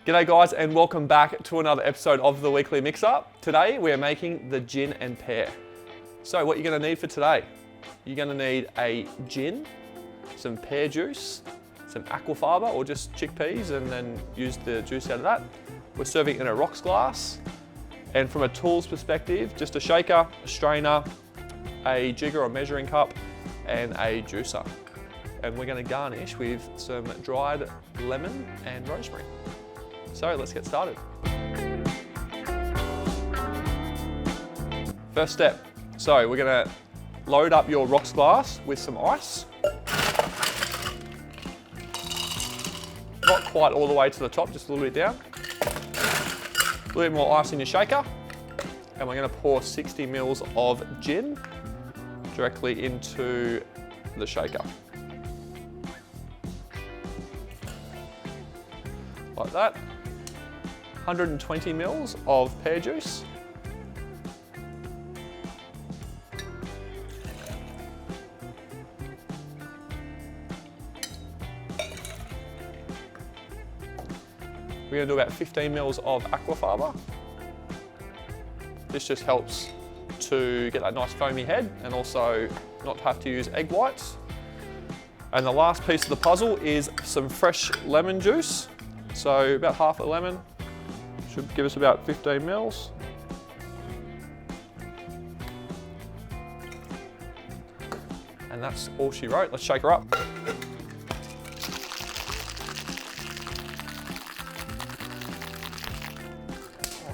G'day guys and welcome back to another episode of the Weekly Mixup. Today we are making the gin and pear. So what you're going to need for today, you're going to need a gin, some pear juice, some Aquafaba or just chickpeas and then use the juice out of that. We're serving in a rocks glass, and from a tools perspective, just a shaker, a strainer, a jigger or measuring cup and a juicer. And we're going to garnish with some dried lemon and rosemary. So let's get started. First step, so we're gonna load up your rocks glass with some ice. Not quite all the way to the top, just a little bit down. A little bit more ice in your shaker. And we're gonna pour 60 mils of gin directly into the shaker. Like that. 120 mils of pear juice. We're going to do about 15 mils of Aquafaba. This just helps to get that nice foamy head and also not have to use egg whites. And the last piece of the puzzle is some fresh lemon juice. So about half a lemon. Should give us about 15 mils. And that's all she wrote. Let's shake her up.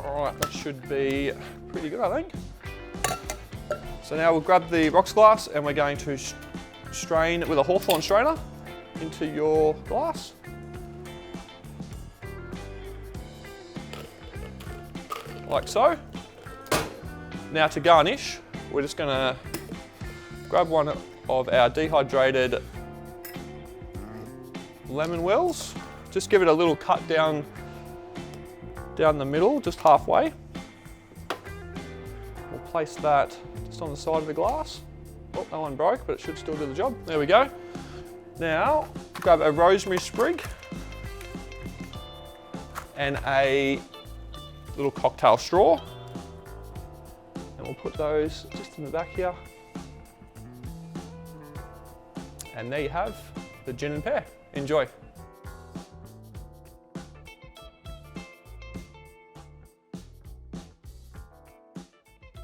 All right, that should be pretty good, I think. So now we'll grab the rocks glass and we're going to strain with a hawthorn strainer into your glass. Like so. Now to garnish, we're just gonna grab one of our dehydrated lemon wheels. Just give it a little cut down the middle, just halfway. We'll place that just on the side of the glass. Oh, that one broke, but it should still do the job. There we go. Now, grab a rosemary sprig and a little cocktail straw, and we'll put those just in the back here. And there you have the gin and pear. Enjoy.